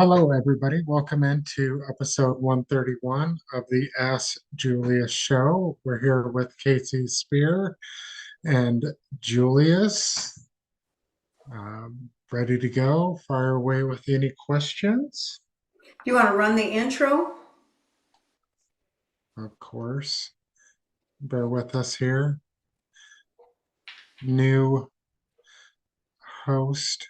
Hello, everybody. Welcome into episode 131 of the Ask Julius show. We're here with Casey Spear and Julius. Ready to go? Fire away with any questions? Do you want to run the intro? Of course. Bear with us here. New host.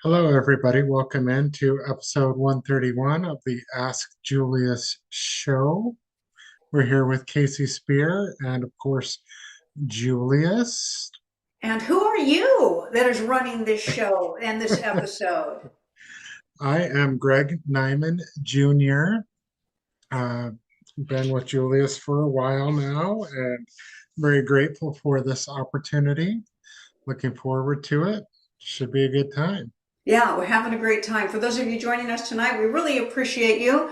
Hello, everybody. Welcome into episode 131 of the Ask Julius show. We're here with Casey Spear and, of course, Julius. And who are you that is running this show and this episode? I am Greg Nyman Jr. Uh, been with Julius for a while now and very grateful for this opportunity. Looking forward to it. Should be a good time. Yeah, we're having a great time. For those of you joining us tonight, we really appreciate you.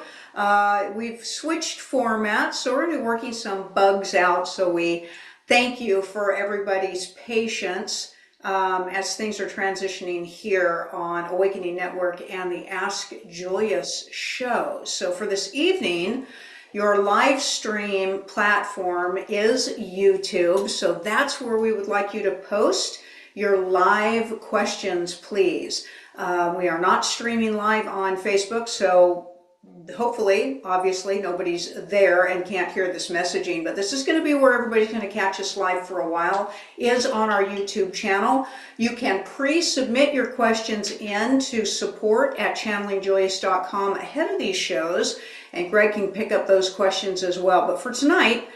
We've switched formats, so we're going to be working some bugs out. So we thank you for everybody's patience as things are transitioning here on Awakening Network and the Ask Julius show. So for this evening, your live stream platform is YouTube. So that's where we would like you to post your live questions, please. We are not streaming live on Facebook, so hopefully, obviously, nobody's there and can't hear this messaging, but this is going to be where everybody's going to catch us live for a while, is on our YouTube channel. You can pre-submit your questions in to support@channelingjulius.com ahead of these shows, and Greg can pick up those questions as well. But for tonight,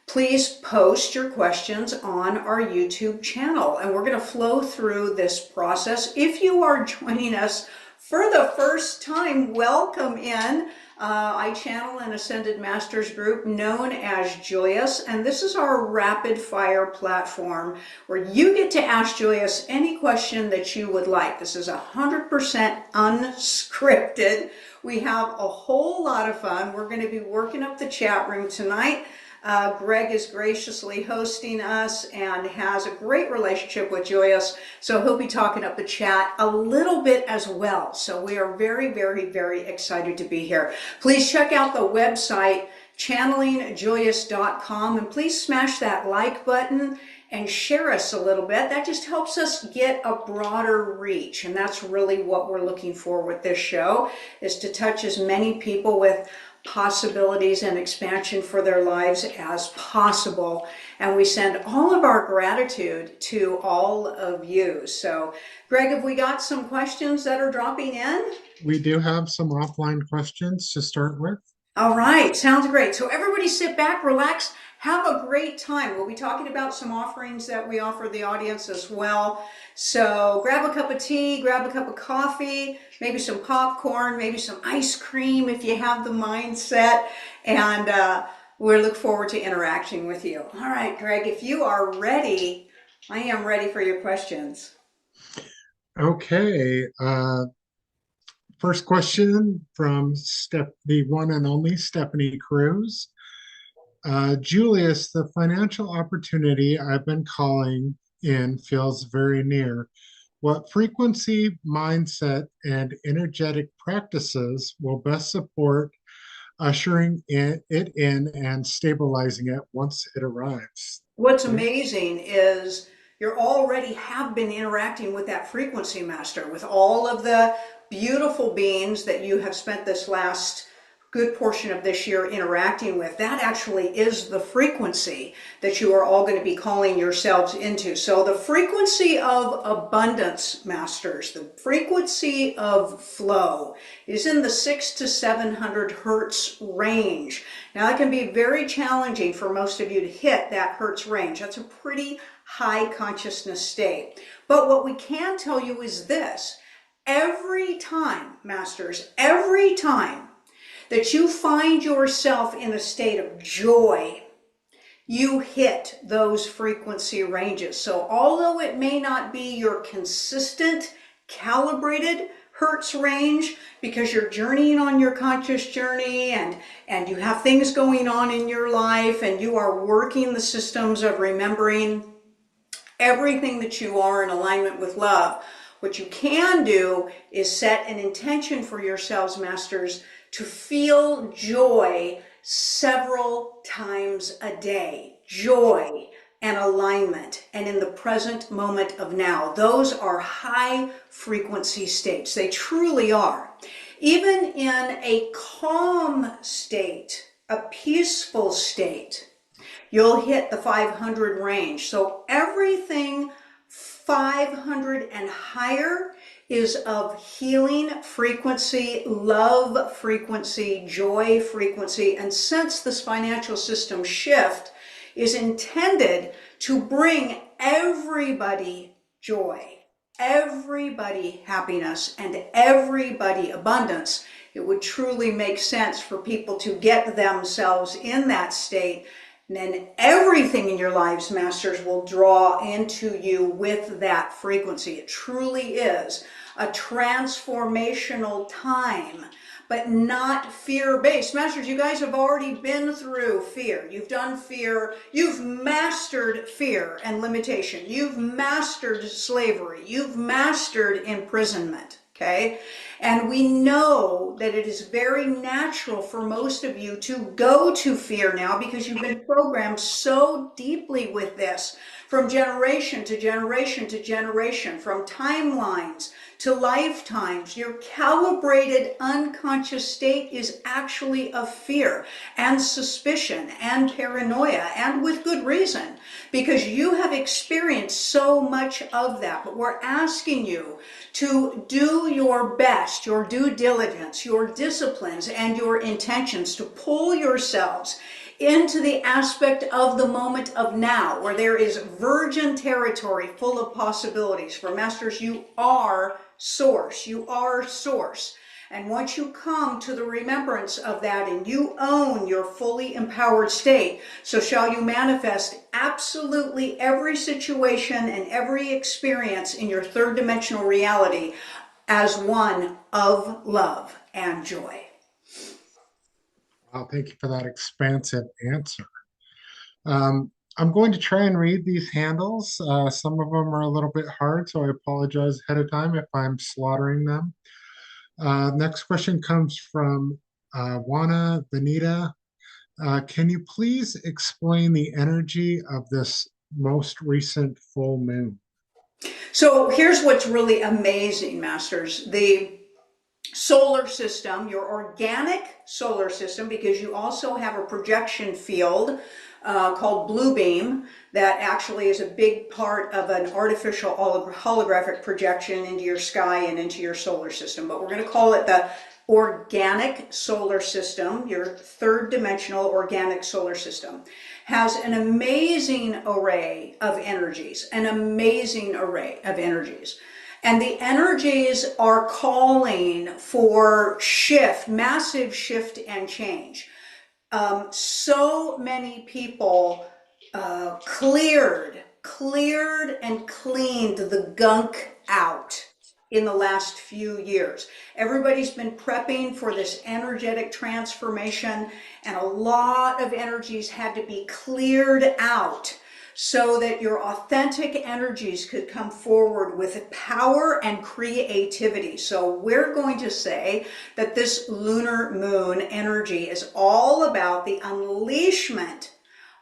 please post your questions on our YouTube channel, and we're going to flow through this process. If you are joining us for the first time, welcome in. I channel an Ascended Masters group known as Julius, and this is our rapid fire platform where you get to ask Julius any question that you would like. This is 100% unscripted. We have a whole lot of fun. We're going to be working up the chat room tonight. Greg is graciously hosting us and has a great relationship with Julius, so he'll be talking up the chat a little bit as well. So we are very, very, very excited to be here. Please check out the website, channelingjulius.com, and please smash that like button and share us a little bit. That just helps us get a broader reach, and that's really what we're looking for with this show, is to touch as many people with possibilities and expansion for their lives as possible. And we send all of our gratitude to all of you. So, Greg, have we got some questions that are dropping in? We do have some offline questions to start with. All right, sounds great. So everybody sit back, relax, have a great time. We'll be talking about some offerings that we offer the audience as well. So grab a cup of tea, grab a cup of coffee, maybe some popcorn, maybe some ice cream if you have the mindset, and we look forward to interacting with you. All right, Greg, if you are ready, I am ready for your questions. Okay, first question from the one and only Stephanie Cruz. Julius, the financial opportunity I've been calling in feels very near. What frequency, mindset, and energetic practices will best support it in and stabilizing it once it arrives? What's Okay. amazing is you already have been interacting with that frequency master, with all of the beautiful beings that you have spent this last good portion of this year interacting with. That actually is the frequency that you are all going to be calling yourselves into. So the frequency of abundance, masters, the frequency of flow is in the 600 to 700 hertz range. Now, it can be very challenging for most of you to hit that hertz range. That's a pretty high consciousness state. But what we can tell you is this: every time, masters, every time that you find yourself in a state of joy, you hit those frequency ranges. So although it may not be your consistent, calibrated hertz range, because you're journeying on your conscious journey and you have things going on in your life and you are working the systems of remembering everything that you are in alignment with love, what you can do is set an intention for yourselves, masters, to feel joy several times a day. Joy and alignment and in the present moment of now. Those are high frequency states. They truly are. Even in a calm state, a peaceful state, you'll hit the 500 range. So everything 500 and higher is of healing frequency, love frequency, joy frequency. And since this financial system shift is intended to bring everybody joy, everybody happiness, and everybody abundance, it would truly make sense for people to get themselves in that state. And then everything in your lives, masters, will draw into you with that frequency. It truly is a transformational time, but not fear-based. Masters, you guys have already been through fear. You've done fear. You've mastered fear and limitation. You've mastered slavery. You've mastered imprisonment. Okay? And we know that it is very natural for most of you to go to fear now because you've been programmed so deeply with this from generation to generation to generation, from timelines to lifetimes. Your calibrated unconscious state is actually of fear and suspicion and paranoia, and with good reason, because you have experienced so much of that. But we're asking you to do your best, your due diligence, your disciplines, and your intentions to pull yourselves into the aspect of the moment of now, where there is virgin territory full of possibilities. For masters, you are source. You are source. And once you come to the remembrance of that and you own your fully empowered state, so shall you manifest absolutely every situation and every experience in your third dimensional reality as one of love and joy. Well, thank you for that expansive answer. I'm going to try and read these handles. Some of them are a little bit hard, so I apologize ahead of time if I'm slaughtering them. Next question comes from Juana Benita. Can you please explain the energy of this most recent full moon? So here's what's really amazing, masters. The solar system, your organic solar system, because you also have a projection field called blue beam that actually is a big part of an artificial holographic projection into your sky and into your solar system. But we're going to call it organic solar system, your third dimensional organic solar system, has an amazing array of energies, an amazing array of energies. And the energies are calling for shift, massive shift and change. So many people cleared and cleaned the gunk out in the last few years. Everybody's been prepping for this energetic transformation, and a lot of energies had to be cleared out so that your authentic energies could come forward with power and creativity. So we're going to say that this lunar moon energy is all about the unleashment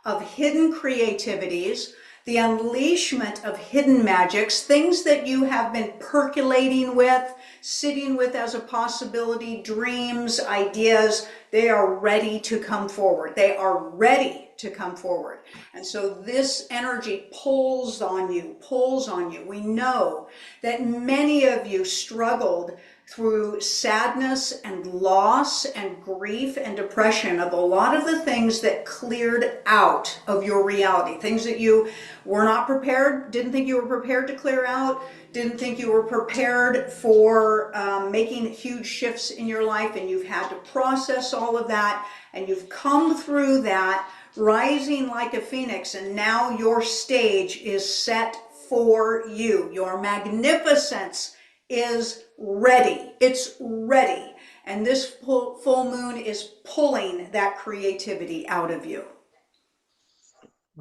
of hidden creativities, the unleashment of hidden magics, things that you have been percolating with, sitting with as a possibility, dreams, ideas. They are ready to come forward. They are ready to come forward. And so this energy pulls on you, pulls on you. We know that many of you struggled through sadness and loss and grief and depression of a lot of the things that cleared out of your reality, things that you were not prepared, didn't think you were prepared to clear out, didn't think you were prepared for making huge shifts in your life, and you've had to process all of that, and you've come through that rising like a phoenix, and now your stage is set for you. Your magnificence is ready. It's ready. And this full moon is pulling that creativity out of you.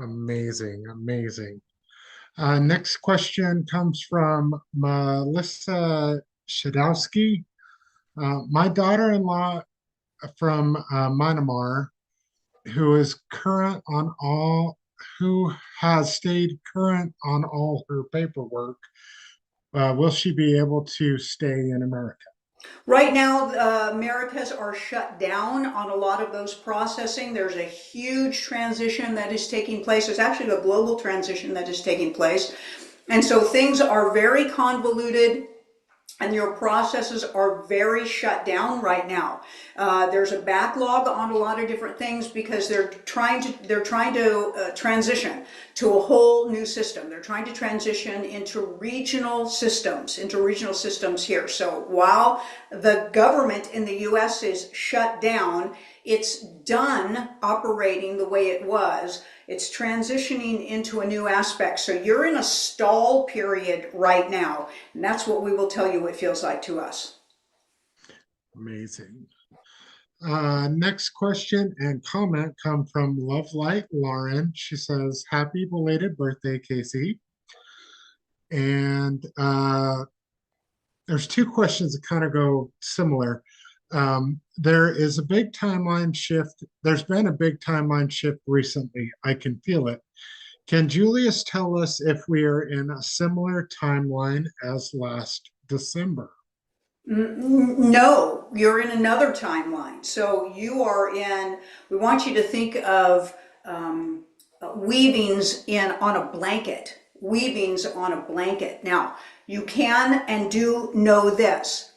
Amazing, amazing. Next question comes from Melissa Shadowski. My daughter-in-law from Myanmar, who is current on all, who has stayed current on all her paperwork, will she be able to stay in America? Right now, Americas are shut down on a lot of those processing. There's a huge transition that is taking place. There's actually a global transition that is taking place. And so things are very convoluted, and your processes are very shut down right now. There's a backlog on a lot of different things because they're trying to transition to a whole new system. They're trying to transition into regional systems here. So while the government in the US is shut down, it's done operating the way it was. It's transitioning into a new aspect. So you're in a stall period right now. And that's what we will tell you it feels like to us. Amazing. Next question and comment come from Love Light Lauren. She says, "Happy belated birthday, Casey." And there's two questions that kind of go similar. There is a big timeline shift. There's been a big timeline shift recently. I can feel it. Can Julius tell us if we are in a similar timeline as last December? No, you're in another timeline. So you are in, we want you to think of weavings on a blanket. Weavings on a blanket. Now, you can and do know this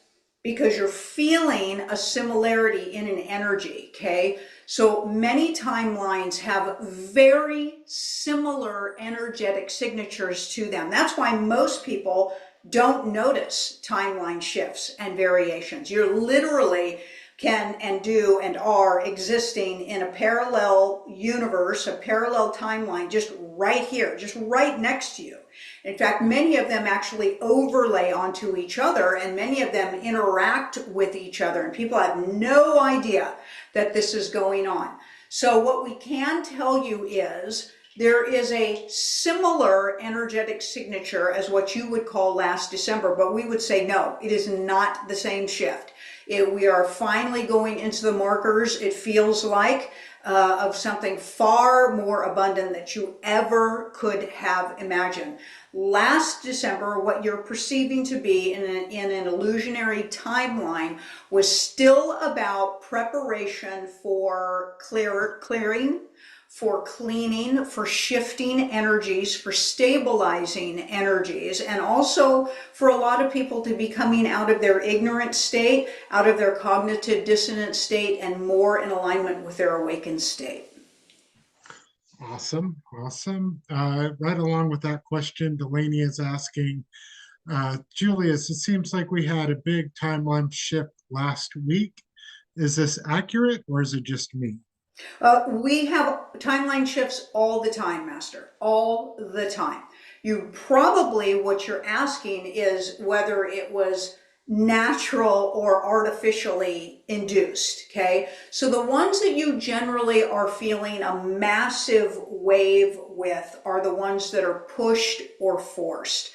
because you're feeling a similarity in an energy, okay? So many timelines have very similar energetic signatures to them. That's why most people don't notice timeline shifts and variations. You're literally can and do and are existing in a parallel universe, a parallel timeline, just right here, just right next to you. In fact, many of them actually overlay onto each other, and many of them interact with each other, and people have no idea that this is going on. So what we can tell you is there is a similar energetic signature as what you would call last December, but we would say no, it is not the same shift. We are finally going into the markers, it feels like, of something far more abundant that you ever could have imagined. Last December, what you're perceiving to be in an illusionary timeline was still about preparation for clearing, for cleaning, for shifting energies, for stabilizing energies, and also for a lot of people to be coming out of their ignorant state, out of their cognitive dissonant state, and more in alignment with their awakened state. Awesome, awesome. Right along with that question, Delaney is asking, Julius, it seems like we had a big timeline shift last week. Is this accurate or is it just me? We have timeline shifts all the time, Master, all the time. You probably, what you're asking is whether it was natural or artificially induced, okay? So the ones that you generally are feeling a massive wave with are the ones that are pushed or forced.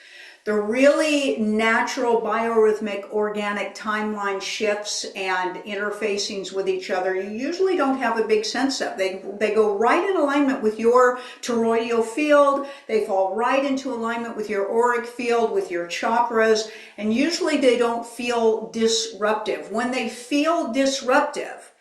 The really natural biorhythmic organic timeline shifts and interfacings with each other, you usually don't have a big sense of. They go right in alignment with your toroidal field. They fall right into alignment with your auric field, with your chakras, and usually they don't feel disruptive. When they feel disruptive,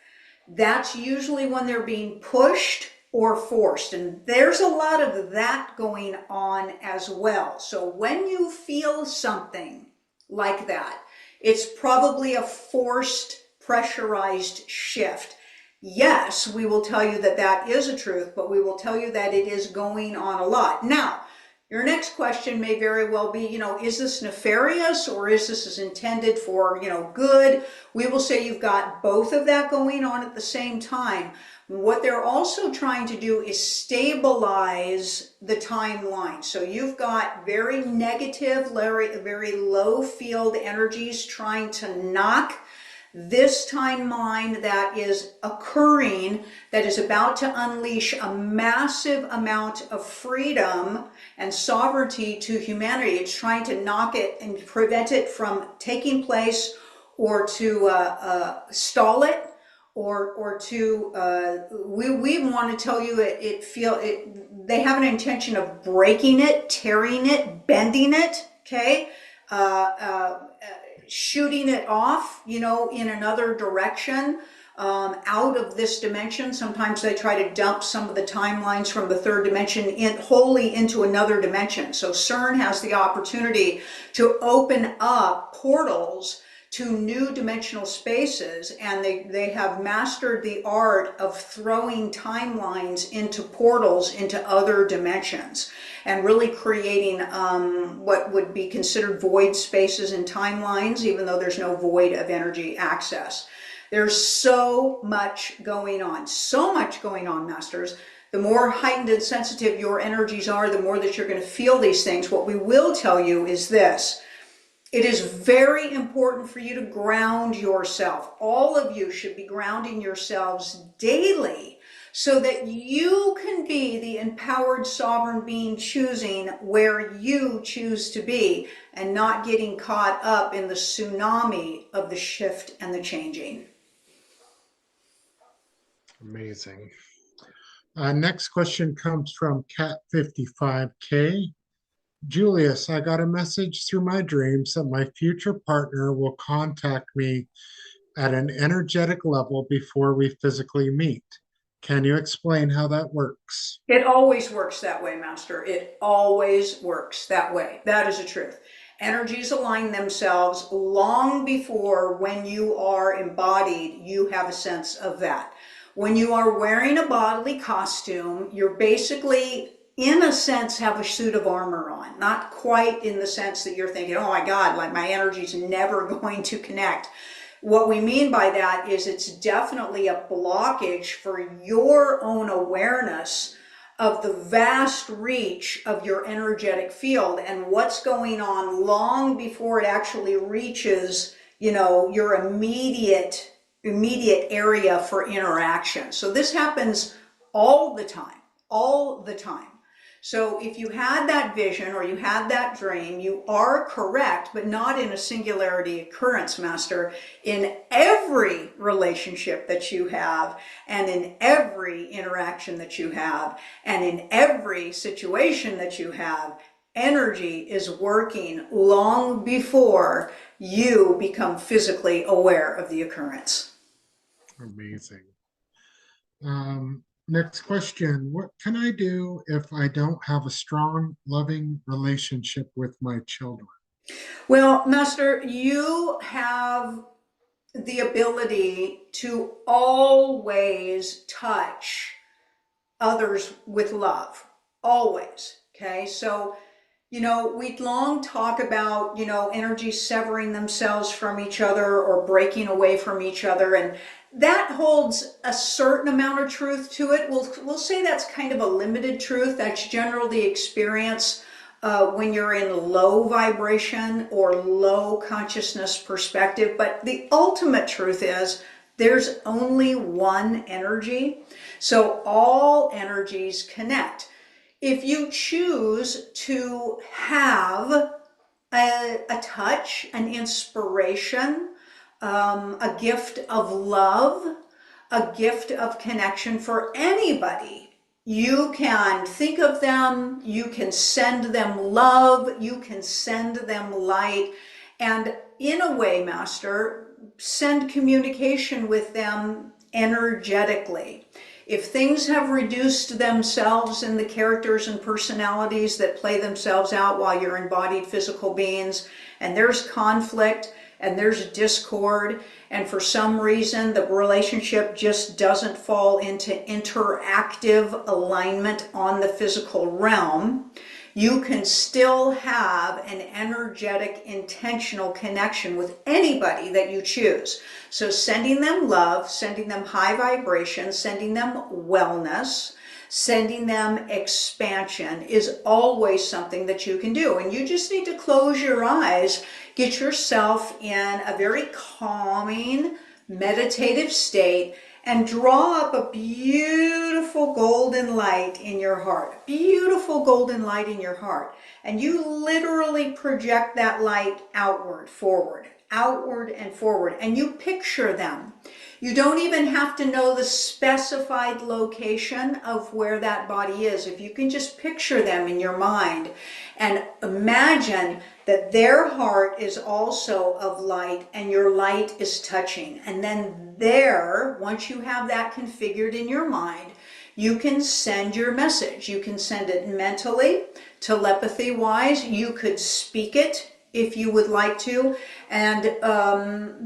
that's usually when they're being pushed or forced. And there's a lot of that going on as well. So when you feel something like that, it's probably a forced, pressurized shift. Yes, we will tell you that that is a truth, but we will tell you that it is going on a lot. Now, your next question may very well be, is this nefarious or is this intended for, good? We will say you've got both of that going on at the same time. What they're also trying to do is stabilize the timeline. So you've got very negative, very low field energies trying to knock this timeline that is occurring, that is about to unleash a massive amount of freedom and sovereignty to humanity. It's trying to knock it and prevent it from taking place, or to stall it, or to we want to tell you they have an intention of breaking it, tearing it, bending it, okay, shooting it off, in another direction, out of this dimension. Sometimes they try to dump some of the timelines from the third dimension wholly into another dimension. So CERN has the opportunity to open up portals to new dimensional spaces, and they have mastered the art of throwing timelines into portals into other dimensions, and really creating what would be considered void spaces in timelines, even though there's no void of energy access. There's so much going on, Masters. The more heightened and sensitive your energies are, the more that you're going to feel these things. What we will tell you is this: it is very important for you to ground yourself. All of you should be grounding yourselves daily so that you can be the empowered sovereign being, choosing where you choose to be and not getting caught up in the tsunami of the shift and the changing. Amazing. Next question comes from Cat55K. Julius, I got a message through my dreams that my future partner will contact me at an energetic level before we physically meet. Can you explain how that works? It always works that way, Master. It always works that way. That is the truth. Energies align themselves long before, when you are embodied, you have a sense of that. When you are wearing a bodily costume, you're basically, in a sense, have a suit of armor on. Not quite in the sense that you're thinking, oh my God, like my energy's never going to connect. What we mean by that is it's definitely a blockage for your own awareness of the vast reach of your energetic field and what's going on long before it actually reaches, your immediate area for interaction. So this happens all the time, all the time. So if you had that vision or you had that dream, you are correct, but not in a singularity occurrence, Master. In every relationship that you have, and in every interaction that you have, and in every situation that you have, energy is working long before you become physically aware of the occurrence. Amazing. Next question. What can I do if I don't have a strong, loving relationship with my children? Well, Master, you have the ability to always touch others with love, always. Okay, so we'd long talk about, energies severing themselves from each other or breaking away from each other. And that holds a certain amount of truth to it. We'll say that's kind of a limited truth. That's generally the experience when you're in low vibration or low consciousness perspective. But the ultimate truth is there's only one energy. So all energies connect. If you choose to have a touch, an inspiration, a gift of love, a gift of connection for anybody, you can think of them, you can send them love, you can send them light, and in a way, Master, send communication with them energetically. If things have reduced themselves in the characters and personalities that play themselves out while you're embodied physical beings, and there's conflict and there's discord, and for some reason the relationship just doesn't fall into interactive alignment on the physical realm, you can still have an energetic, intentional connection with anybody that you choose. So sending them love, sending them high vibration, sending them wellness, sending them expansion is always something that you can do. And you just need to close your eyes, get yourself in a very calming, meditative state, and draw up a beautiful golden light in your heart. Beautiful golden light in your heart. And you literally project that light outward, forward, outward and forward. And you picture them. You don't even have to know the specified location of where that body is. If you can just picture them in your mind and imagine that their heart is also of light and your light is touching. And then there, once you have that configured in your mind, you can send your message. You can send it mentally, telepathy-wise. You could speak it if you would like to. And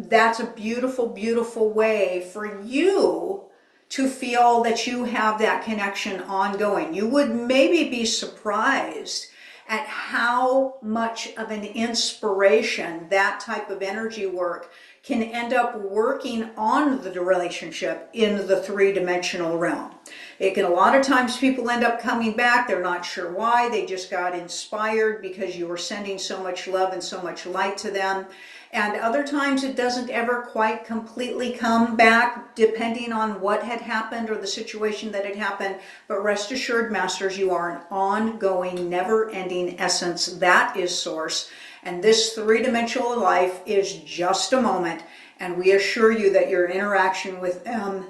that's a beautiful, beautiful way for you to feel that you have that connection ongoing. You would maybe be surprised at how much of an inspiration that type of energy work can end up working on the relationship in the three-dimensional realm. It can, a lot of times people end up coming back, they're not sure why, they just got inspired because you were sending so much love and so much light to them. And other times it doesn't ever quite completely come back depending on what had happened or the situation that had happened. But rest assured, Masters, you are an ongoing, never-ending essence. That is Source. And this three-dimensional life is just a moment. And we assure you that your interaction with them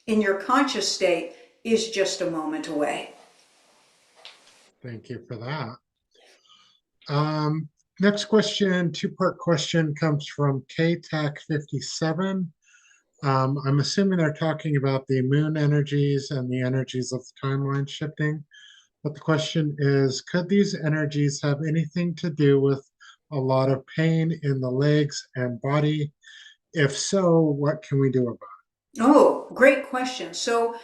in your conscious state is just a moment away. Thank you for that. Next question, two-part question, comes from KTAC57. I'm assuming they're talking about the moon energies and the energies of the timeline shifting. But the question is, could these energies have anything to do with a lot of pain in the legs and body? If so, what can we do about it? Oh, great question. So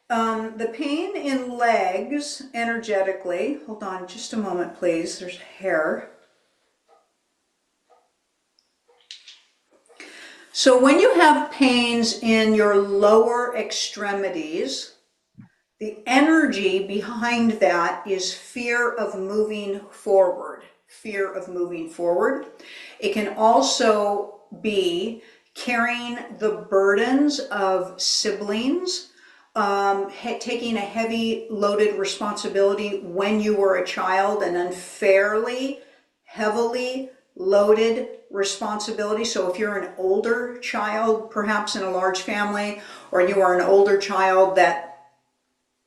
the pain in legs energetically, hold on just a moment, please. There's hair. So when you have pains in your lower extremities, the energy behind that is fear of moving forward. Fear of moving forward. It can also be carrying the burdens of siblings, taking a heavy loaded responsibility when you were a child, an unfairly, heavily loaded responsibility. So if you're an older child, perhaps in a large family, or you are an older child that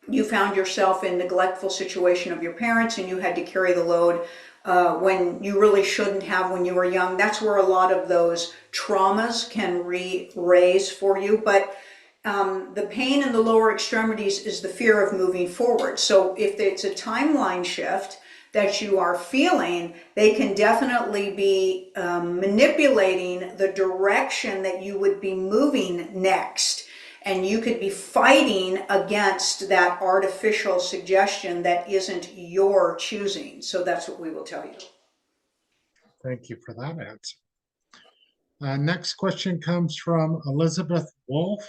you found yourself in neglectful situation of your parents and you had to carry the load when you really shouldn't have when you were young. That's where a lot of those traumas can raise for you. But the pain in the lower extremities is the fear of moving forward. So if it's a timeline shift that you are feeling, they can definitely be manipulating the direction that you would be moving next. And you could be fighting against that artificial suggestion that isn't your choosing. So that's what we will tell you. Thank you for that answer. Next question comes from Elizabeth Wolf.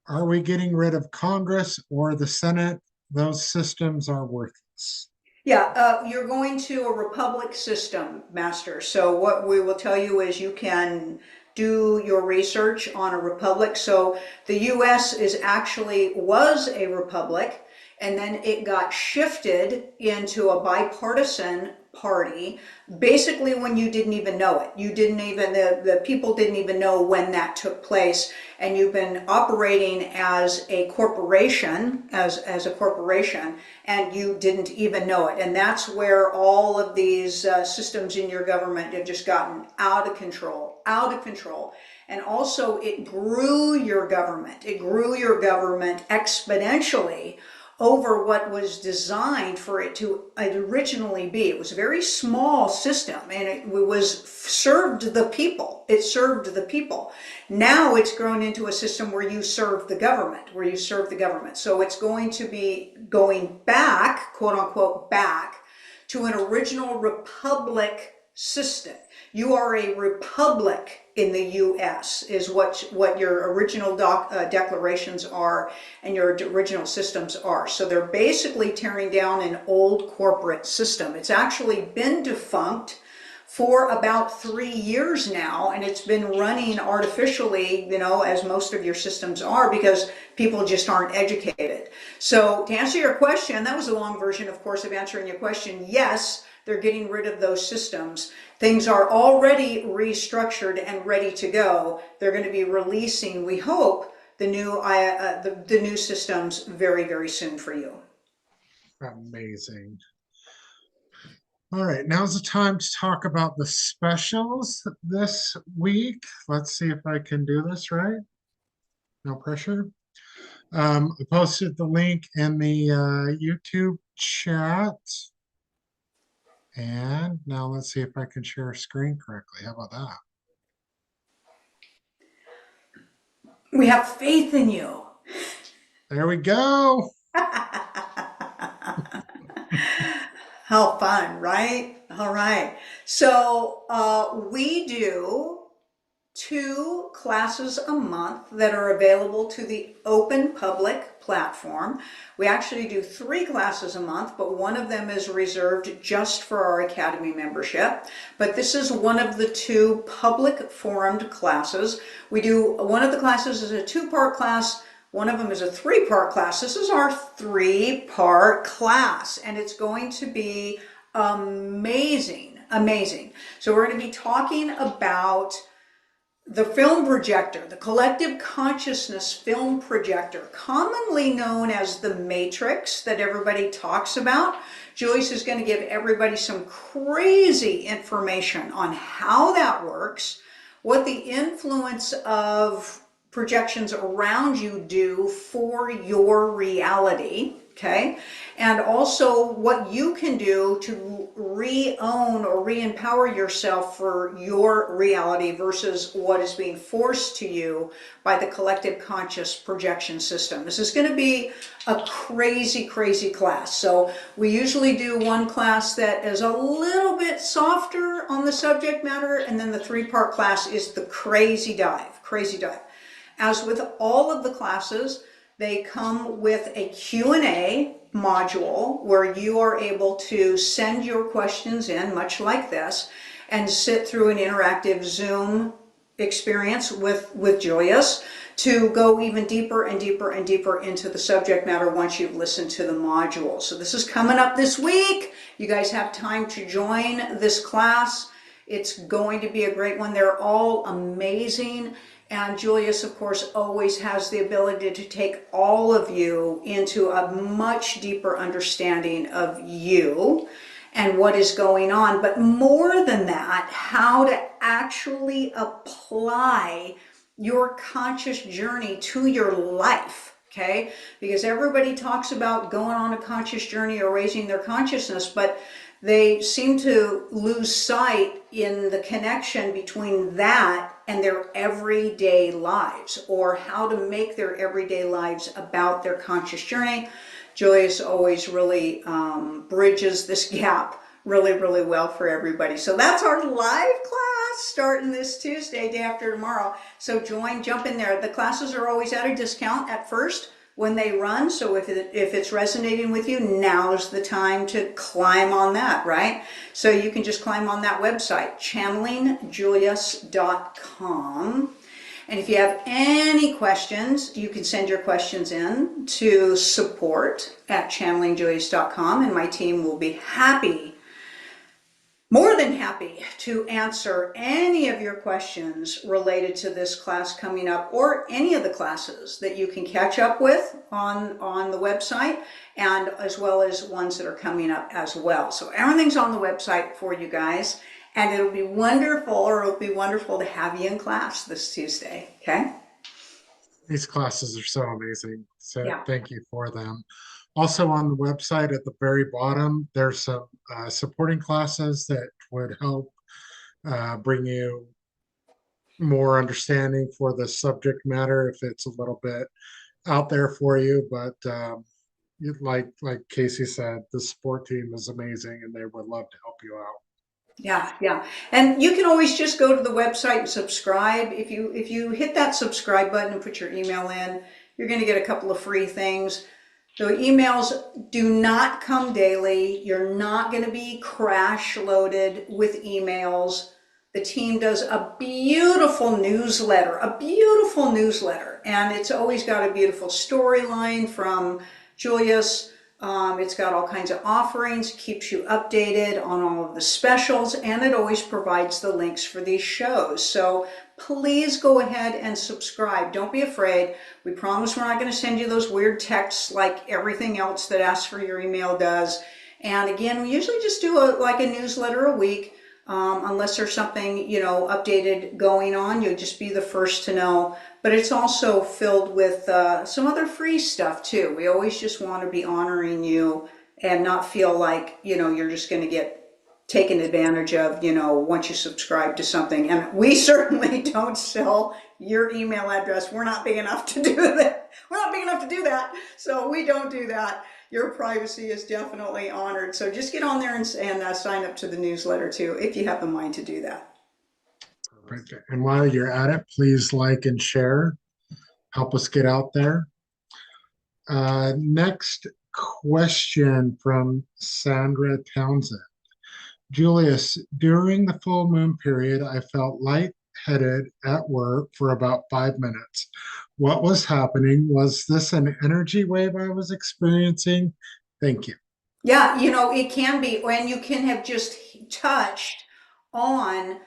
Are we getting rid of Congress or the Senate? Those systems are worthless. Yeah, you're going to a republic system, Master. So what we will tell you is you can do your research on a republic. So the US was a republic, and then it got shifted into a bipartisan party basically when you didn't even know it. You didn't even, the people didn't even know when that took place, and you've been operating as a corporation, as a corporation, and you didn't even know it. And that's where all of these systems in your government have just gotten out of control, out of control. And also it grew your government. It grew your government exponentially over what was designed for it to originally be. It was a very small system, and it was served the people. It served the people. Now it's grown into a system where you serve the government, So it's going to be going back, quote unquote, back to an original republic system. You are a republic in the U.S. is what your original declarations are and your original systems are. So they're basically tearing down an old corporate system. It's actually been defunct for about 3 years now, and it's been running artificially, as most of your systems are, because people just aren't educated. So to answer your question, that was a long version, of course, of answering your question. Yes, they're getting rid of those systems. Things are already restructured and ready to go. They're going to be releasing, we hope, the new systems very, very soon for you. Amazing. All right, now's the time to talk about the specials this week. Let's see if I can do this right. No pressure. I posted the link in the YouTube chat. And now let's see if I can share a screen correctly. How about that? We have faith in you. There we go. How fun, right? All right. So we do 2 classes a month that are available to the open public platform. We actually do 3 classes a month, but one of them is reserved just for our Academy membership. But this is one of the 2 public formed classes. One of the classes is a 2-part class. One of them is a 3-part class. This is our 3-part class, and it's going to be amazing, amazing. So we're going to be talking about the film projector, the collective consciousness film projector, commonly known as the Matrix that everybody talks about. Julius is going to give everybody some crazy information on how that works, what the influence of projections around you do for your reality, okay? And also what you can do to re-own or re-empower yourself for your reality versus what is being forced to you by the collective conscious projection system. This is going to be a crazy, crazy class. So we usually do one class that is a little bit softer on the subject matter, and then the 3-part class is the crazy dive, crazy dive. As with all of the classes, they come with a Q&A module where you are able to send your questions in, much like this, and sit through an interactive Zoom experience with Julius to go even deeper and deeper and deeper into the subject matter once you've listened to the module. So this is coming up this week. You guys have time to join this class. It's going to be a great one. They're all amazing. And Julius, of course, always has the ability to take all of you into a much deeper understanding of you and what is going on. But more than that, how to actually apply your conscious journey to your life. Okay, because everybody talks about going on a conscious journey or raising their consciousness, but they seem to lose sight in the connection between that and their everyday lives, or how to make their everyday lives about their conscious journey. Julius always really bridges this gap really, really well for everybody. So that's our live class starting this Tuesday, day after tomorrow. So jump in there. The classes are always at a discount at first when they run. So if it's resonating with you, now's the time to climb on that, right? So you can just climb on that website, channelingjulius.com. And if you have any questions, you can send your questions in to support@channelingjulius.com, and my team will be more than happy to answer any of your questions related to this class coming up, or any of the classes that you can catch up with on the website, and as well as ones that are coming up as well. So everything's on the website for you guys, and it'll be wonderful to have you in class this Tuesday, okay? These classes are so amazing. So Yeah. thank you for them. Also on the website at the very bottom, there's some supporting classes that would help bring you more understanding for the subject matter if it's a little bit out there for you. But like Casey said, the support team is amazing and they would love to help you out. Yeah, yeah. And you can always just go to the website and subscribe. If you hit that subscribe button and put your email in, you're going to get a couple of free things. The emails do not come daily. You're not going to be crash loaded with emails. The team does a beautiful newsletter, and it's always got a beautiful storyline from Julius. It's got all kinds of offerings, keeps you updated on all of the specials, and it always provides the links for these shows. So please go ahead and subscribe. Don't be afraid. We promise we're not going to send you those weird texts like everything else that asks for your email does. And again, we usually just do like a newsletter a week. Unless there's something, updated going on, you'll just be the first to know. But it's also filled with some other free stuff too. We always just want to be honoring you and not feel like, you're just going to get taken advantage of, once you subscribe to something. And we certainly don't sell your email address. We're not big enough to do that. We're not big enough to do that. So we don't do that. Your privacy is definitely honored. So just get on there and sign up to the newsletter too, if you have the mind to do that. Perfect. And while you're at it, please like and share. Help us get out there. Next question from Sandra Townsend. Julius, during the full moon period, I felt lightheaded at work for about 5 minutes. What was happening? Was this an energy wave I was experiencing? Thank you. Yeah, it can be, and you can have just touched on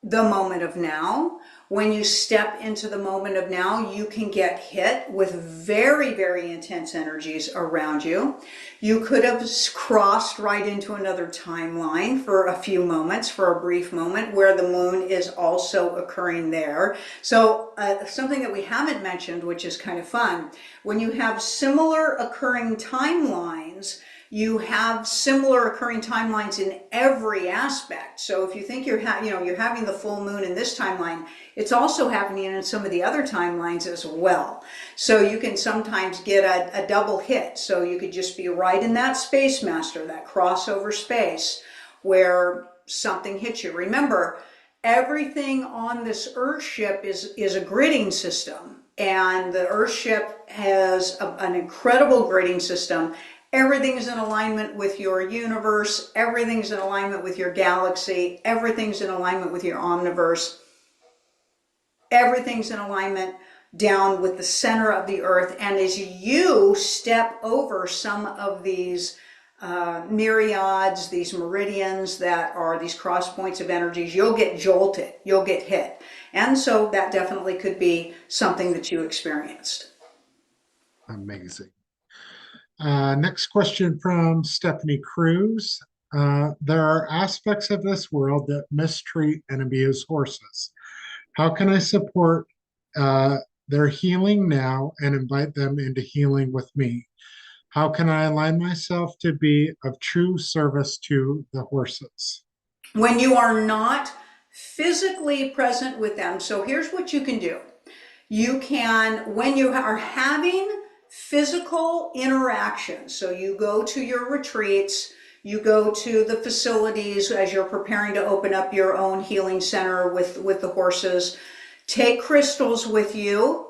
the moment of now. When you step into the moment of now, you can get hit with very, very intense energies around you. You could have crossed right into another timeline for a few moments, for a brief moment, where the moon is also occurring there. So something that we haven't mentioned, which is kind of fun, when you have similar occurring timelines, you have similar occurring timelines in every aspect. So if you think you're having the full moon in this timeline, it's also happening in some of the other timelines as well. So you can sometimes get a double hit. So you could just be right in that space master, that crossover space where something hits you. Remember, everything on this Earthship is a gridding system, and the Earthship has an incredible gridding system. Everything's in alignment with your universe. Everything's in alignment with your galaxy. Everything's in alignment with your omniverse. Everything's in alignment down with the center of the earth. And as you step over some of these myriads, these meridians that are these cross points of energies, you'll get jolted, you'll get hit. And so that definitely could be something that you experienced. Amazing. Next question from Stephanie Cruz. There are aspects of this world that mistreat and abuse horses. How can I support uh, their healing now and invite them into healing with me? How can I align myself to be of true service to the horses? When you are not physically present with them, so here's what you can do. You can, when you are having physical interactions, so you go to your retreats, you go to the facilities as you're preparing to open up your own healing center with the horses, take crystals with you.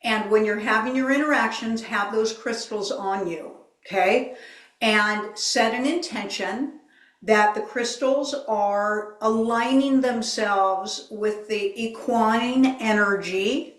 And when you're having your interactions, have those crystals on you, okay? And set an intention that the crystals are aligning themselves with the equine energy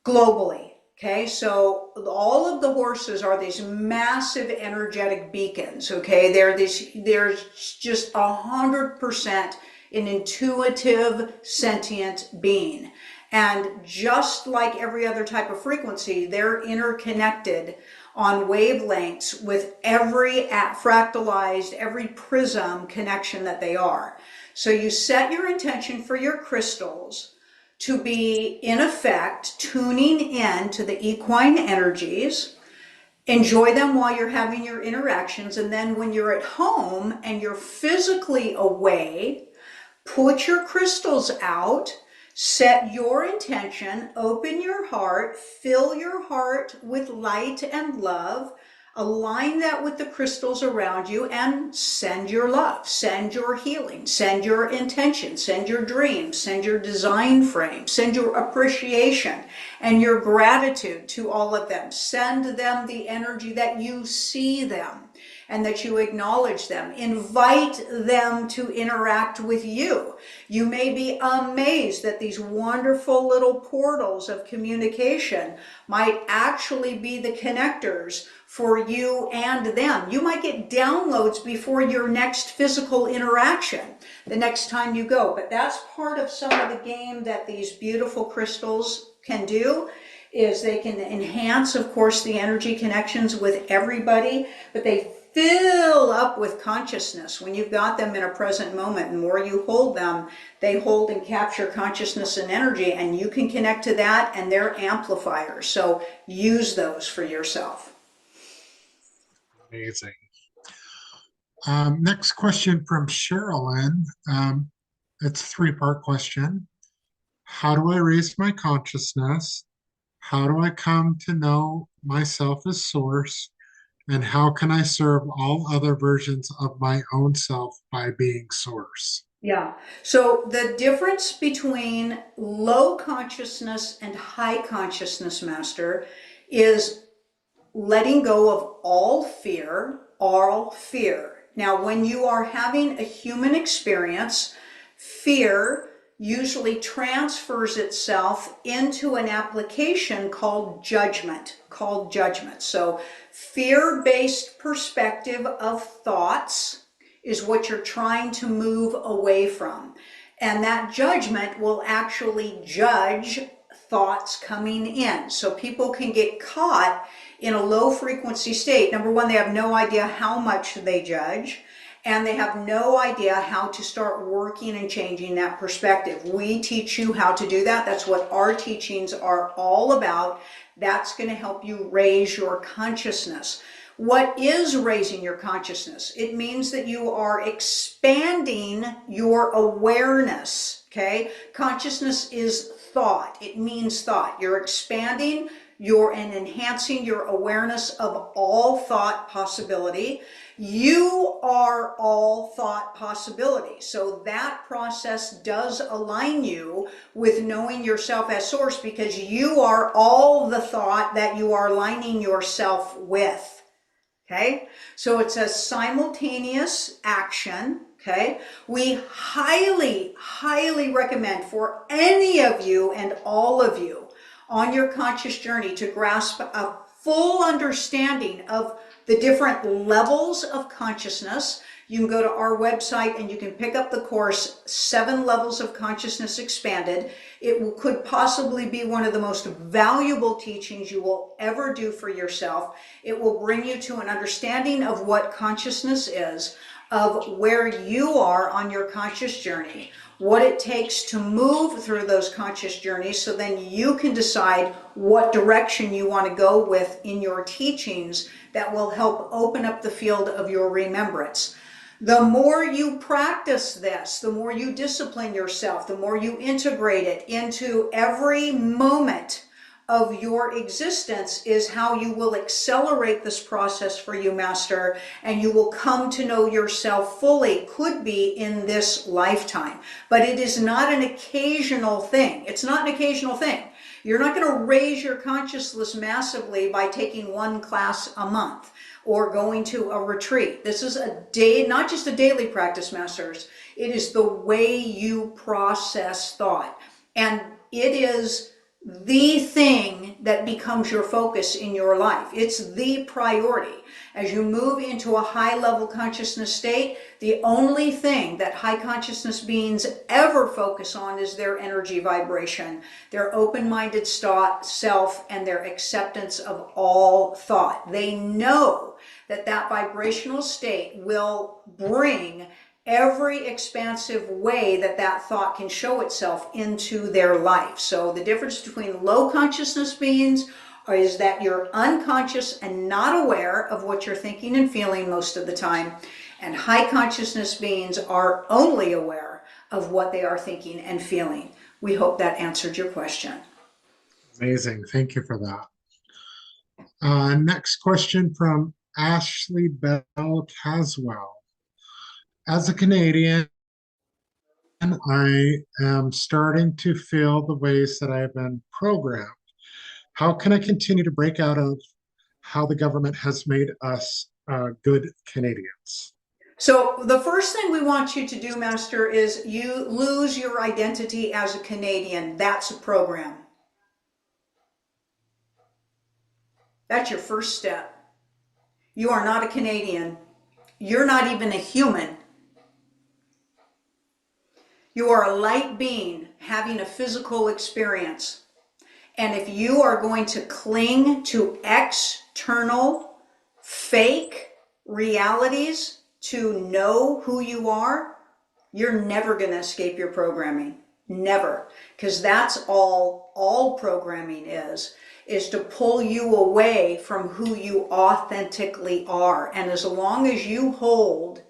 globally. Okay, so all of the horses are these massive energetic beacons. Okay, they're just 100% an intuitive, sentient being. And just like every other type of frequency, they're interconnected on wavelengths with every fractalized, every prism connection that they are. So you set your intention for your crystals to be, in effect, tuning in to the equine energies. Enjoy them while you're having your interactions. And then when you're at home and you're physically away, put your crystals out, set your intention, open your heart, fill your heart with light and love, align that with the crystals around you, and send your love, send your healing, send your intention, send your dreams, send your design frame, send your appreciation and your gratitude to all of them. Send them the energy that you see them and that you acknowledge them. Invite them to interact with you. You may be amazed that these wonderful little portals of communication might actually be the connectors for you and them. You might get downloads before your next physical interaction, the next time you go. But that's part of some of the game that these beautiful crystals can do, is they can enhance, of course, the energy connections with everybody, but they fill up with consciousness. When you've got them in a present moment, the more you hold them, they hold and capture consciousness and energy, and you can connect to that, and they're amplifiers. So use those for yourself. Amazing. Next question from Sherilyn. It's a three-part question. How do I raise my consciousness? How do I come to know myself as source? And how can I serve all other versions of my own self by being source? Yeah. So the difference between low consciousness and high consciousness, Master, is letting go of all fear, all fear. Now, when you are having a human experience, fear usually transfers itself into an application called judgment, So fear-based perspective of thoughts is what you're trying to move away from. And that judgment will actually judge thoughts coming in. So people can get caught in a low frequency state. Number one, they have no idea how much they judge, and they have no idea how to start working and changing that perspective. We teach you how to do that. That's what our teachings are all about. That's going to help you raise your consciousness. What is raising your consciousness? It means that you are expanding your awareness, okay? Consciousness is thought. It means thought. You're expanding and enhancing your awareness of all thought possibility. You are all thought possibility. So that process does align you with knowing yourself as source, because you are all the thought that you are aligning yourself with. Okay, so it's a simultaneous action. Okay, we highly, highly recommend for any of you and all of you on your conscious journey to grasp a full understanding of the different levels of consciousness. You can go to our website and you can pick up the course, 7 Levels of Consciousness Expanded. It could possibly be one of the most valuable teachings you will ever do for yourself. It will bring you to an understanding of what consciousness is, of where you are on your conscious journey, what it takes to move through those conscious journeys, so then you can decide what direction you want to go with in your teachings that will help open up the field of your remembrance. The more you practice this, the more you discipline yourself, the more you integrate it into every moment of your existence, is how you will accelerate this process for you, Master, and you will come to know yourself fully. Could be in this lifetime, but it is not an occasional thing. It's not an occasional thing. You're not going to raise your consciousness massively by taking 1 class a month or going to a retreat. This is a day, not just a daily practice, Masters. It is the way you process thought. And it is the thing that becomes your focus in your life. It's the priority. As you move into a high level consciousness state, the only thing that high consciousness beings ever focus on is their energy vibration, their open-minded self, and their acceptance of all thought. They know that that vibrational state will bring every expansive way that that thought can show itself into their life. So the difference between low consciousness beings is that you're unconscious and not aware of what you're thinking and feeling most of the time. And high consciousness beings are only aware of what they are thinking and feeling. We hope that answered your question. Amazing. Thank you for that. Next question from Ashley Bell Caswell. As a Canadian, I am starting to feel the ways that I've been programmed. How can I continue to break out of how the government has made us good Canadians? So the first thing we want you to do, Master, is you lose your identity as a Canadian. That's a program. That's your first step. You are not a Canadian. You're not even a human. You are a light being having a physical experience. And if you are going to cling to external, fake realities to know who you are, you're never going to escape your programming. Never. Because that's all programming is to pull you away from who you authentically are. And as long as you hold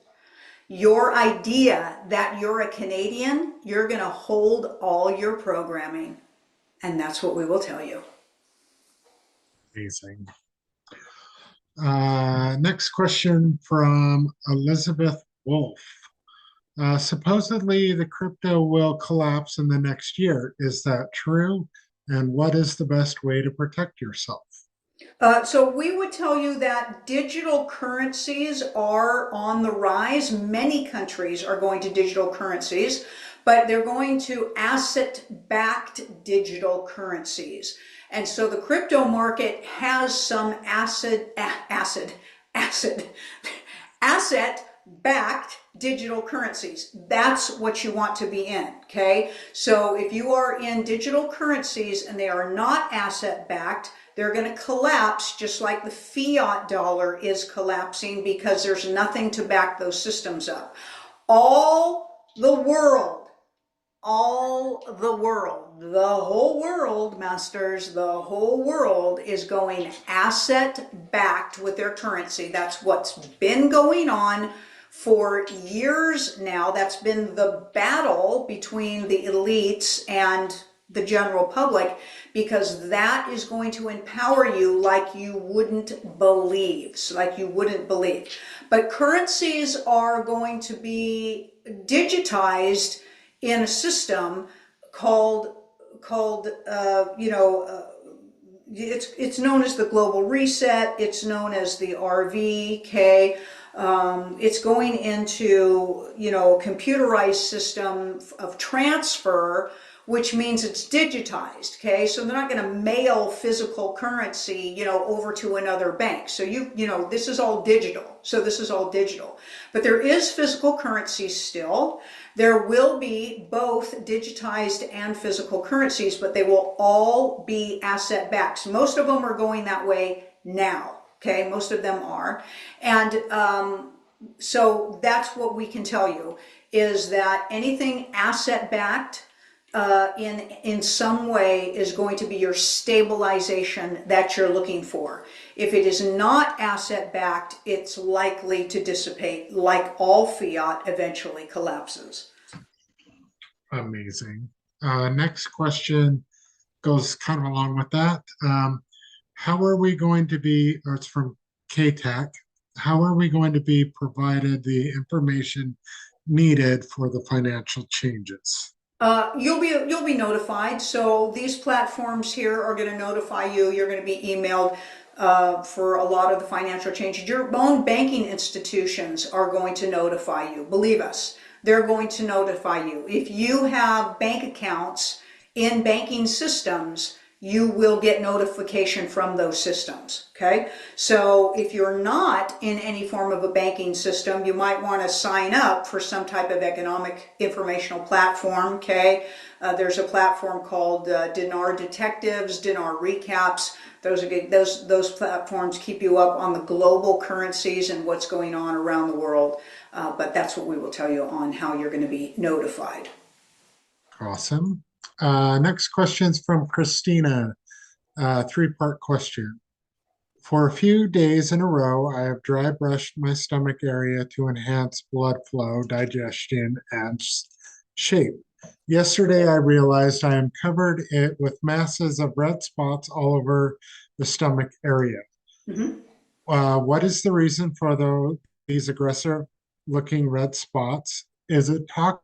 your idea that you're a Canadian, you're going to hold all your programming. And that's what we will tell you. Amazing. Next question from Elizabeth Wolf. Supposedly the crypto will collapse in the next year. Is that true? And what is the best way to protect yourself? So we would tell you that digital currencies are on the rise. Many countries are going to digital currencies, but they're going to asset-backed digital currencies. And so the crypto market has some asset-backed digital currencies. That's what you want to be in, okay? So if you are in digital currencies and they are not asset-backed, they're going to collapse just like the fiat dollar is collapsing because there's nothing to back those systems up. All the world, the whole world, Masters, the whole world is going asset-backed with their currency. That's what's been going on for years now. That's been the battle between the elites and the general public, because that is going to empower you like you wouldn't believe, But currencies are going to be digitized in a system called it's known as the global reset. It's known as the RVK. It's going into, a computerized system of transfer which means it's digitized. Okay, so they're not going to mail physical currency, over to another bank. So this is all digital. So this is all digital, but there is physical currency still. There will be both digitized and physical currencies, but they will all be asset backed. So most of them are going that way now. Okay, most of them are. And so that's what we can tell you, is that anything asset backed in some way is going to be your stabilization that you're looking for. If it is not asset backed, it's likely to dissipate, like all fiat eventually collapses. Amazing. Next question goes kind of along with that. How are we going to be, or it's from KTAC, how are we going to be provided the information needed for the financial changes? You'll be notified. So these platforms here are going to notify you. You're going to be emailed for a lot of the financial changes. Your own banking institutions are going to notify you. Believe us, they're going to notify you. If you have bank accounts in banking systems, you will get notification from those systems. Okay, so if you're not in any form of a banking system, you might want to sign up for some type of economic informational platform. Okay, there's a platform called Dinar Detectives, Dinar Recaps. Those platforms keep you up on the global currencies and what's going on around the world. But that's what we will tell you on how you're going to be notified. Awesome. Next question's from Christina. Three-part question. For a few days in a row, I have dry brushed my stomach area to enhance blood flow, digestion, and shape. Yesterday, I realized I am covered it with masses of red spots all over the stomach area. Mhm. What is the reason for these aggressive-looking red spots? Is it toxins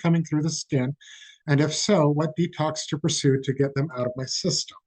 coming through the skin? And if so, what detox to pursue to get them out of my system?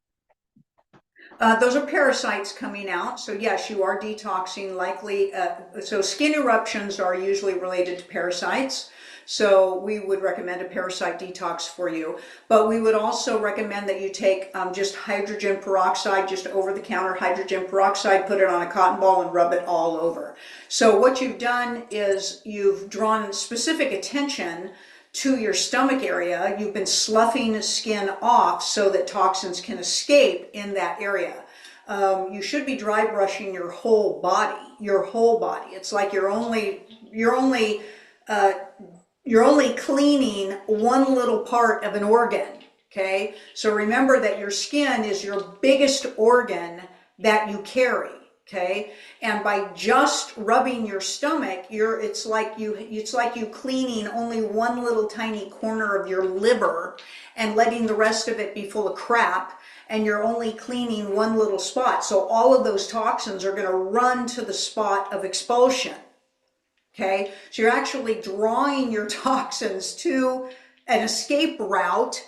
Those are parasites coming out. So yes, you are detoxing likely. So skin eruptions are usually related to parasites. So we would recommend a parasite detox for you. But we would also recommend that you take just hydrogen peroxide, just over-the-counter hydrogen peroxide, put it on a cotton ball and rub it all over. So what you've done is you've drawn specific attention to your stomach area. You've been sloughing skin off so that toxins can escape in that area. You should be dry brushing your whole body. Your whole body. It's like you're only cleaning one little part of an organ. Okay, so remember that your skin is your biggest organ that you carry. Okay, and by just rubbing your stomach, it's like you cleaning only one little tiny corner of your liver and letting the rest of it be full of crap, and you're only cleaning one little spot. So all of those toxins are going to run to the spot of expulsion. Okay, so you're actually drawing your toxins to an escape route,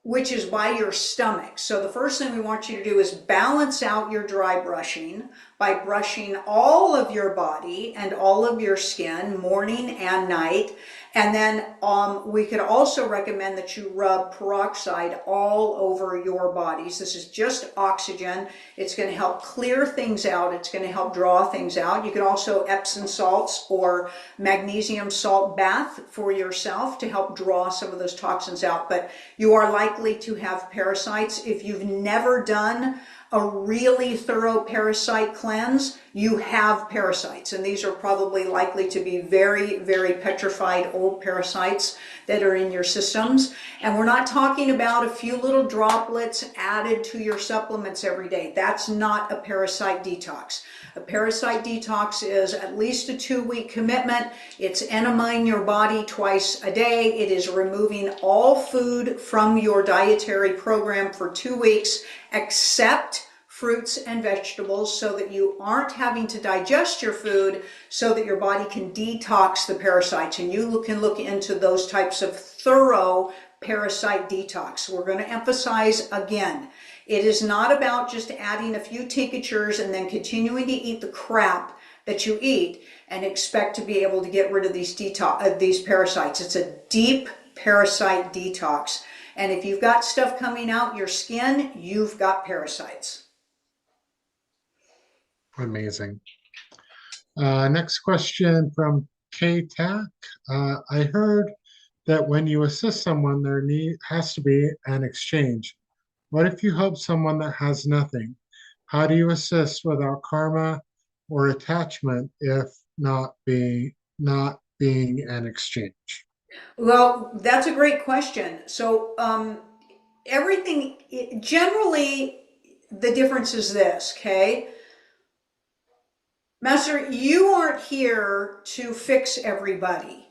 which is by your stomach. So the first thing we want you to do is balance out your dry brushing by brushing all of your body and all of your skin morning and night. And then we could also recommend that you rub peroxide all over your bodies. This is just oxygen. It's going to help clear things out. It's going to help draw things out. You could also Epsom salts or magnesium salt bath for yourself to help draw some of those toxins out. But you are likely to have parasites. If you've never done a really thorough parasite cleanse, you have parasites, and these are probably likely to be very, very petrified old parasites that are in your systems. And we're not talking about a few little droplets added to your supplements every day. That's not a parasite detox. A parasite detox is at least a 2-week commitment. It's enemaing your body twice a day. It is removing all food from your dietary program for 2 weeks, except fruits and vegetables, so that you aren't having to digest your food, so that your body can detox the parasites. And you can look into those types of thorough parasite detox. We're going to emphasize again, it is not about just adding a few tinctures and then continuing to eat the crap that you eat. and expect to be able to get rid of these parasites. It's a deep parasite detox. And if you've got stuff coming out your skin, you've got parasites. Amazing. Next question from K-Tac. I heard that when you assist someone, has to be an exchange. What if you help someone that has nothing? How do you assist without karma or attachment if not being an exchange? Well, that's a great question. So, everything generally, the difference is this, okay? Master, you aren't here to fix everybody.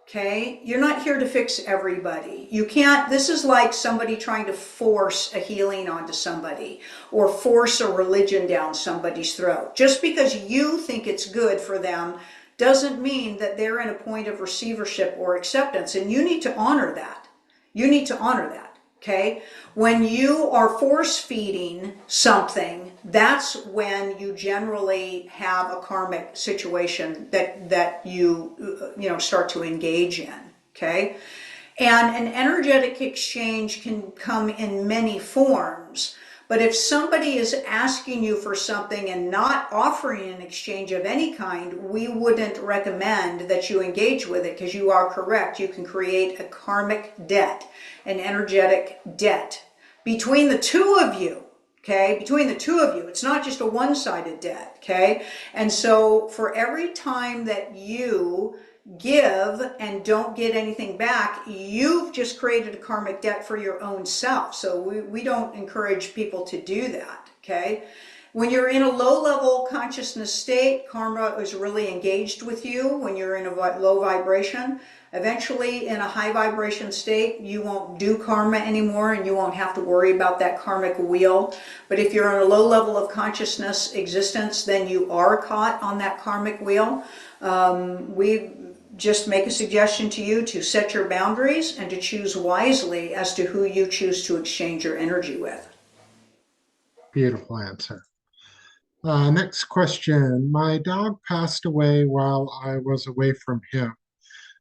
Okay, you're not here to fix everybody. You can't, this is like somebody trying to force a healing onto somebody or force a religion down somebody's throat. Just because you think it's good for them doesn't mean that they're in a point of receivership or acceptance, and you need to honor that. You need to honor that. Okay, when you are force feeding something, that's when you generally have a karmic situation that you start to engage in. Okay, and an energetic exchange can come in many forms. But if somebody is asking you for something and not offering an exchange of any kind, we wouldn't recommend that you engage with it, because you are correct. You can create a karmic debt, an energetic debt between the two of you. Okay, between the two of you, it's not just a one-sided debt. Okay, and so for every time that you give and don't get anything back, you've just created a karmic debt for your own self. So we don't encourage people to do that. Okay, when you're in a low-level consciousness state, karma is really engaged with you. When you're in a low vibration, eventually in a high vibration state, you won't do karma anymore, and you won't have to worry about that karmic wheel. But if you're in a low level of consciousness existence, then you are caught on that karmic wheel. We just make a suggestion to you to set your boundaries and to choose wisely as to who you choose to exchange your energy with. Beautiful answer. Next question. My dog passed away while I was away from him.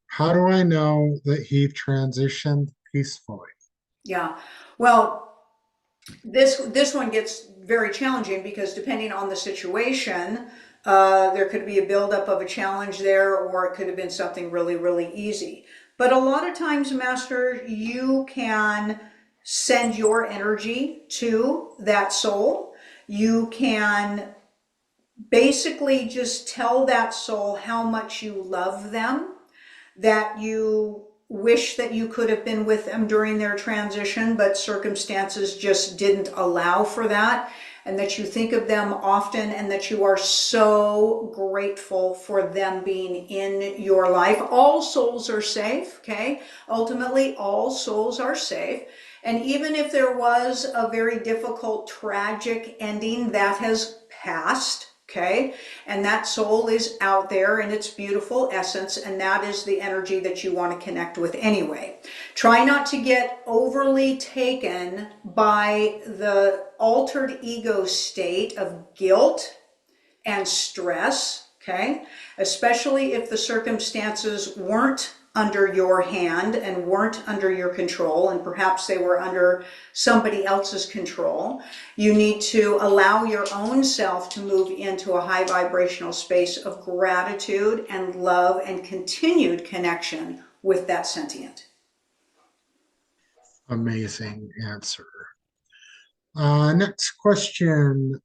How do I know that he transitioned peacefully? Yeah. Well, this one gets very challenging, because depending on the situation, there could be a buildup of a challenge there, or it could have been something really, really easy. But a lot of times, Master, you can send your energy to that soul. You can basically just tell that soul how much you love them, that you wish that you could have been with them during their transition, but circumstances just didn't allow for that, and that you think of them often, and that you are so grateful for them being in your life. All souls are safe, okay? Ultimately, all souls are safe. And even if there was a very difficult, tragic ending, that has passed. Okay, and that soul is out there in its beautiful essence, and that is the energy that you want to connect with anyway. Try not to get overly taken by the altered ego state of guilt and stress, okay? Especially if the circumstances weren't under your hand and weren't under your control, and perhaps they were under somebody else's control. You need to allow your own self to move into a high vibrational space of gratitude and love and continued connection with that sentient. Amazing answer. Next question.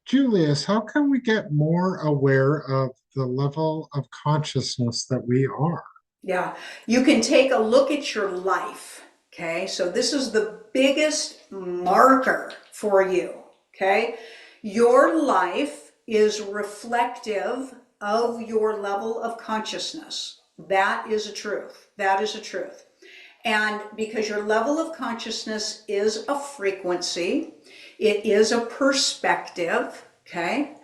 Julius, how can we get more aware of the level of consciousness that we are? Yeah, you can take a look at your life. Okay, so this is the biggest marker for you. Okay, your life is reflective of your level of consciousness. That is a truth. That is a truth. And because your level of consciousness is a frequency, it is a perspective, okay?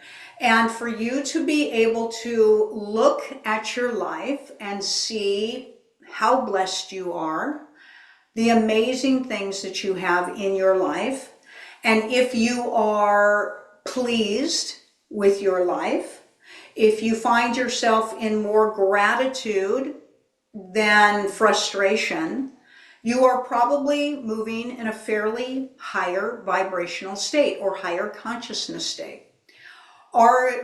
And for you to be able to look at your life and see how blessed you are, the amazing things that you have in your life, and if you are pleased with your life, If you find yourself in more gratitude than frustration, you are probably moving in a fairly higher vibrational state or higher consciousness state.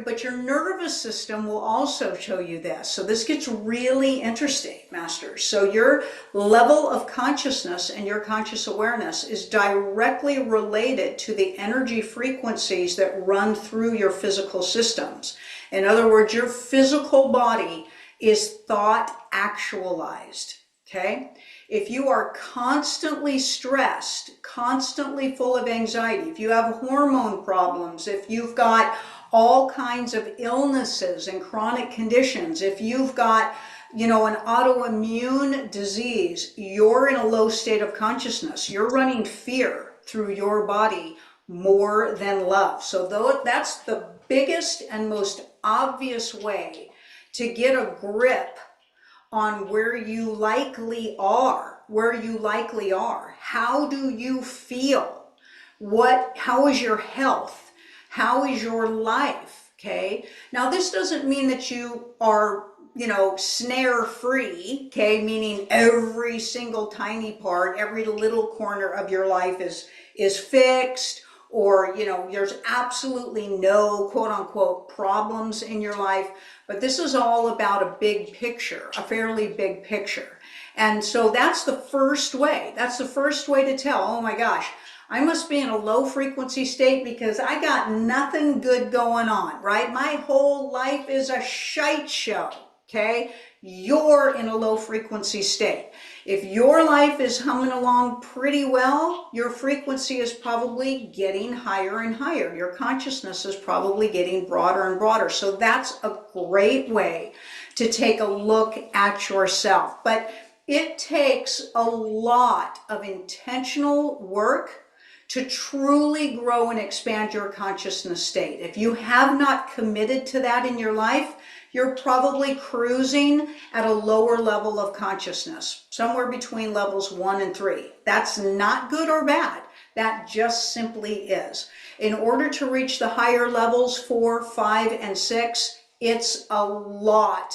But your nervous system will also show you this. So this gets really interesting, Masters. So your level of consciousness and your conscious awareness is directly related to the energy frequencies that run through your physical systems. In other words, your physical body is thought actualized, okay? If you are constantly stressed, constantly full of anxiety, if you have hormone problems, if you've got all kinds of illnesses and chronic conditions, if you've got, an autoimmune disease, you're in a low state of consciousness. You're running fear through your body more than love. So that's the biggest and most obvious way to get a grip on where you likely are. How do you feel? How is your health? How is your life? Okay. Now, this doesn't mean that you are, snare free. Okay. Meaning every single tiny part, every little corner of your life is fixed, or, there's absolutely no quote unquote problems in your life. But this is all about a big picture, a fairly big picture. And so that's the first way. That's the first way to tell, oh my gosh, I must be in a low frequency state because I got nothing good going on, right? My whole life is a shite show, okay? You're in a low frequency state. If your life is humming along pretty well, your frequency is probably getting higher and higher. Your consciousness is probably getting broader and broader. So that's a great way to take a look at yourself. But it takes a lot of intentional work to truly grow and expand your consciousness state. If you have not committed to that in your life, you're probably cruising at a lower level of consciousness, somewhere between levels 1 and 3. That's not good or bad. That just simply is. In order to reach the higher levels 4, 5, and 6, it's a lot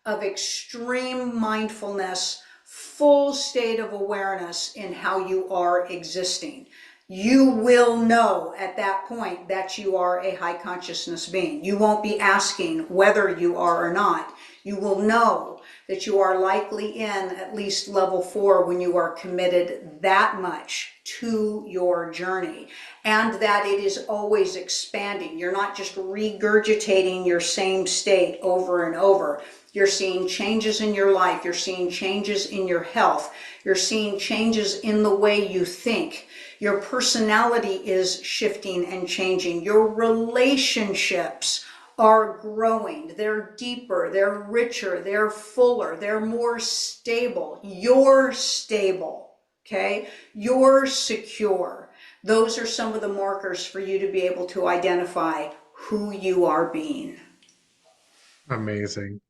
of extreme mindfulness, full state of awareness in how you are existing. You will know at that point that you are a high consciousness being. You won't be asking whether you are or not. You will know that you are likely in at least level 4 when you are committed that much to your journey, and that it is always expanding. You're not just regurgitating your same state over and over. You're seeing changes in your life. You're seeing changes in your health. You're seeing changes in the way you think. Your personality is shifting and changing. Your relationships are growing. They're deeper, they're richer, they're fuller, they're more stable. You're stable, okay? You're secure. Those are some of the markers for you to be able to identify who you are being. Amazing.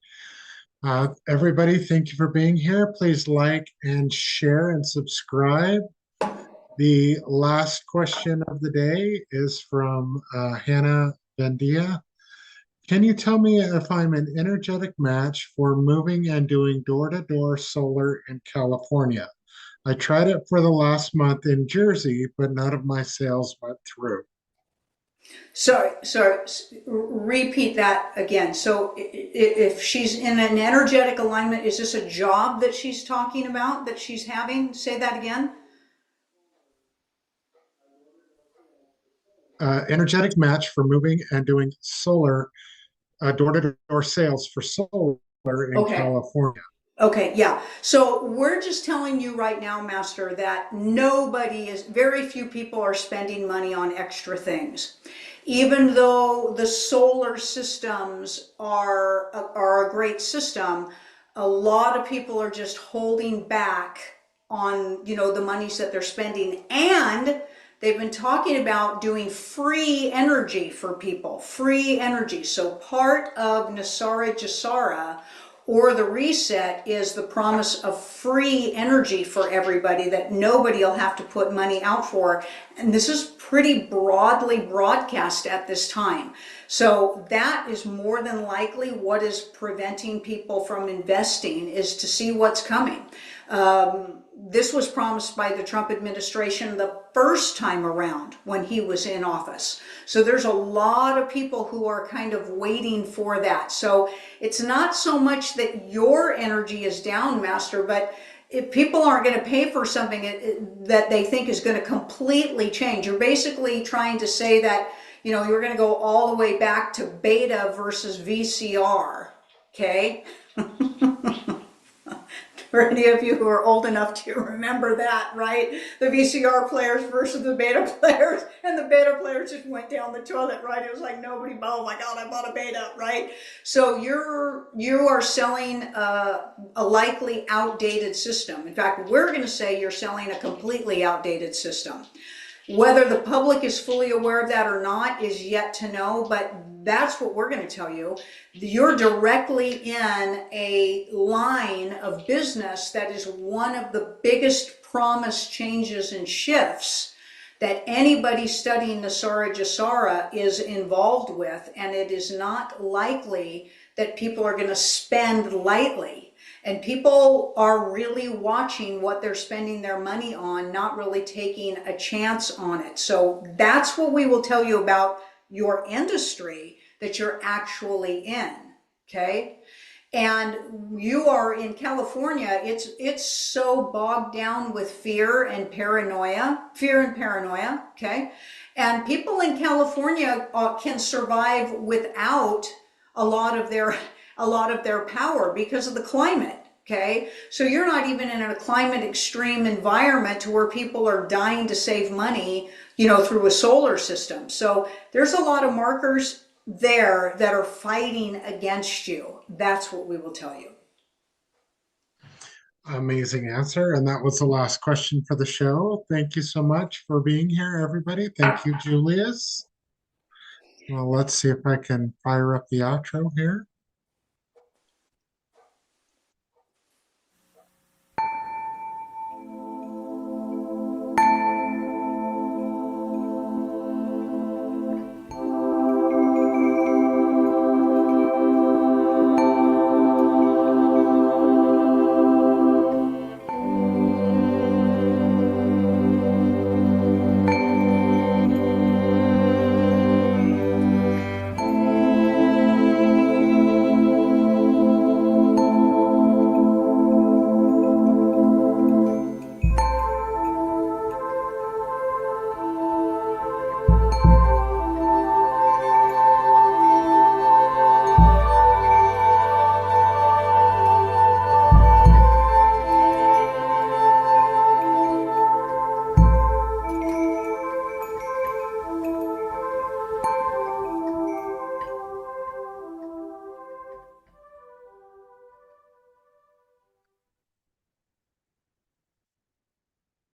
Everybody, thank you for being here. Please like and share and subscribe. The last question of the day is from Hannah Vendia. Can you tell me if I'm an energetic match for moving and doing door-to-door solar in California? I tried it for the last month in Jersey, but none of my sales went through. Sorry, repeat that again. So if she's in an energetic alignment, is this a job that she's talking about, that she's having? Say that again. Energetic match for moving and doing solar, door-to-door sales for solar in Okay. California. Okay, yeah. So we're just telling you right now, Master, that very few people are spending money on extra things. Even though the solar systems are a great system, a lot of people are just holding back on, the monies that they're spending. And they've been talking about doing free energy for people, free energy. So part of Nasara Jasara or the reset is the promise of free energy for everybody that nobody will have to put money out for. And this is pretty broadly broadcast at this time. So that is more than likely what is preventing people from investing, is to see what's coming. This was promised by the Trump administration the first time around when he was in office. So there's a lot of people who are kind of waiting for that. So it's not so much that your energy is down, Master, but if people aren't going to pay for something that they think is going to completely change, you're basically trying to say that, you know, you're going to go all the way back to beta versus VCR. Okay? For any of you who are old enough to remember that, right? The VCR players versus the beta players, and the beta players just went down the toilet, right? It was like nobody, oh my God, I bought a beta, right? So you are selling a likely outdated system. In fact, we're going to say you're selling a completely outdated system. Whether the public is fully aware of that or not is yet to know, but that's what we're going to tell you. You're directly in a line of business that is one of the biggest promise changes and shifts that anybody studying Nasara Jasara is involved with, and it is not likely that people are going to spend lightly. And people are really watching what they're spending their money on, not really taking a chance on it. So that's what we will tell you about your industry that you're actually in, okay? And you are in California, it's so bogged down with fear and paranoia, okay? And people in California can survive without a lot of their power because of the climate. Okay, so you're not even in a climate extreme environment to where people are dying to save money, you know, through a solar system. So there's a lot of markers there that are fighting against you. That's what we will tell you. Amazing answer. And that was the last question for the show. Thank you so much for being here, everybody. Thank you, Julius. Well, let's see if I can fire up the outro here.